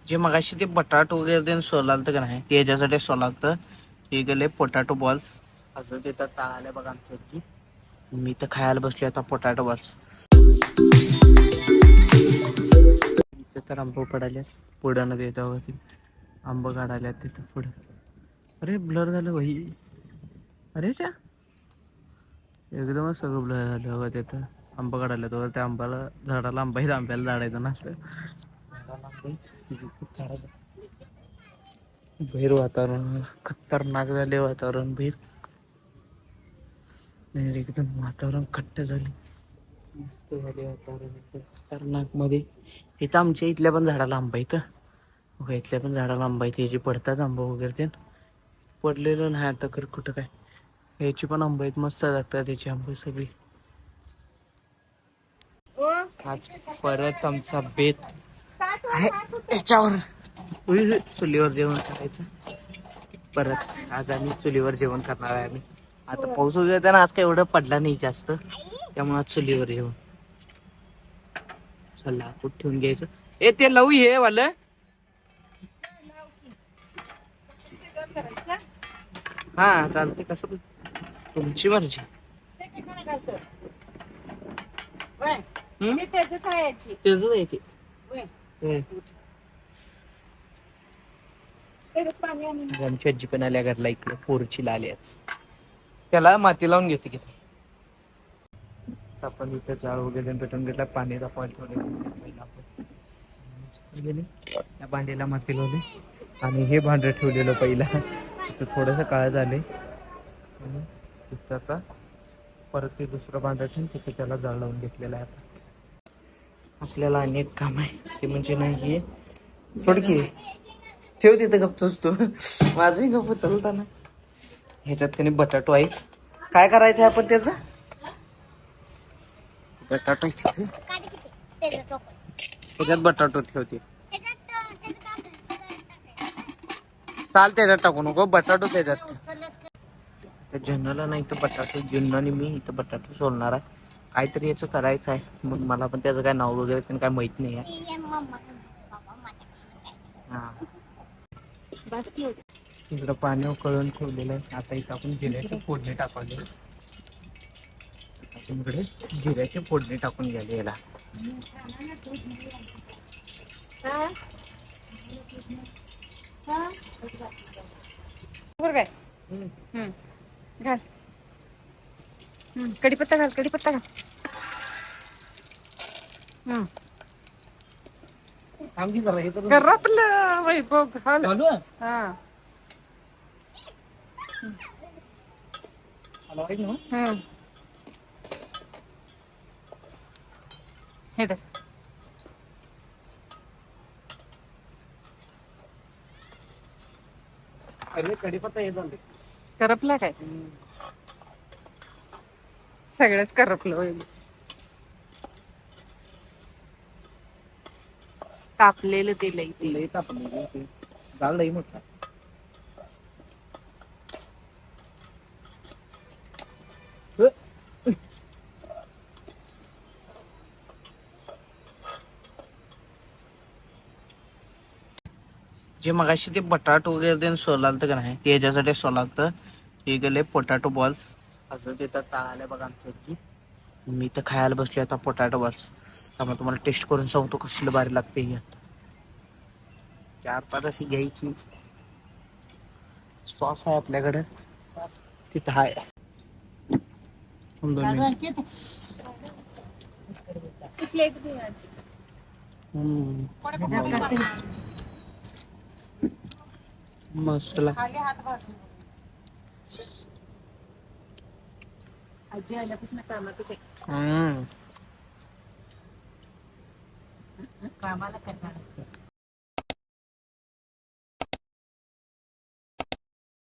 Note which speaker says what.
Speaker 1: जे मगाशी ते बटाटो वगैरे सोलालतं का नाही ते याच्यासाठी सोलालतं. हे गेले पोटॅटो बॉल्स. अजून तिथं तळाले बघा आमच्या. मी तर खायला बसलो आता पोटॅटो बॉल्स. इथे तर आंबो पडाले पुढं न देतावरती आंबो काढायला तिथं पुढं. अरे ब्लर झालं भाई. अरे च्या एकदमच सगळं ब्लर झालं हवं तिथं. आंबा काढायला तर त्या आंब्याला झाडाला आंब्याला झाडायचं नसतं. बाहेर वातावरण खतरनाक झाले. वातावरण बाहेर एकदम वातावरण खट्ट झाले. मस्त झाले वातावरण एकदम खतरनाक मध्ये. इथं आमच्या इथल्या पण झाडाला आंबा इथं इथल्या पण झाडाला आंबा इथे जे पडतात आंबा वगैरे ते पडलेलं नाही आता कर कुठं काय. याची पण आंबा आहेत मस्त लागतात त्याची आंबा सगळी. आज परत आमचा बेत आहे याच्यावर चुलीवर जेवण करायचं. परत आज आम्ही चुलीवर जेवण करणार आहे. आम्ही आता पाऊस वगैरे त्यानं आज काही एवढं पडला नाही जास्त त्यामुळे आज चुलीवर जेवण. चला कुठं ठेवून घ्यायचं. ते लवू हे वालं हा चालते कसं पण तुमची मर्जी. आमची आजी पण आल्या घरला इकडे पोरची आल्याच त्याला माती लावून घेते की आपण इथे जाळ वगैरे पेटून घेतला. पाणी तापवायला ठेवले त्या भांड्याला माती लावली आणि हे भांड ठेवलेलं पहिला तर थोडंसं काळ झाले. आता परत ते दुसरं भांड ठेवून तिथे त्याला जाळ लावून घेतलेलं आहे. आपल्याला अनेक काम आहे ते म्हणजे नाही सोडकी ठेव तिथं गप्तोस तू. माझं मी गप्प चालताना ह्याच्यात कधी बटाटो आहे. काय करायचं आहे आपण त्याचं बटाटो त्याच्यात बटाटो ठेवते. चाल त्याच्यात टाकू नको बटाटो त्याच्यात. त्या जन्नाला नाही तर बटाटो जन्नाने मी इथं बटाटो सोडणार आहे. काहीतरी याचं करायचं आहे मग मला पण त्याचं काय नाव वगैरे पण काय माहित नाही आहे. हा इकडं पाणी उकळून ठेवलेलं आहे. आता इथं आपण जिऱ्याची फोडणी टाकायची. इकडे जिऱ्याची फोडणी टाकून घ्यायला याला.
Speaker 2: काय घाल कढीपत्ता घाल कढीपत्ता घाल. करपलं वैभव घाल. हा हे धर.
Speaker 1: अरे कढीपत्ता हे झाले
Speaker 2: करपला काय सगळंच करपलं वैभव. तापलेलं ते लई
Speaker 1: तापले जाळ लई मोठा. जे मगाशी ते बटाटो वगैरे सोलालतं का नाही ते याच्यासाठी सोलालतं. हे गेले पोटॅटो बॉल्स. अजून तिथं तळाले बघा आमच्या. मी तर खायला बसलो आता पोटॅटो बॉल्स. त्यामुळे तुम्हाला टेस्ट करून सांगतो कसलं भारी लागते. हे 4-5 अशी घ्यायची. सॉस आहे आपल्याकडे तिथं आहे. मस्त
Speaker 2: आजी आल्यापासून कामातच आहे.
Speaker 1: कामाला
Speaker 2: करणार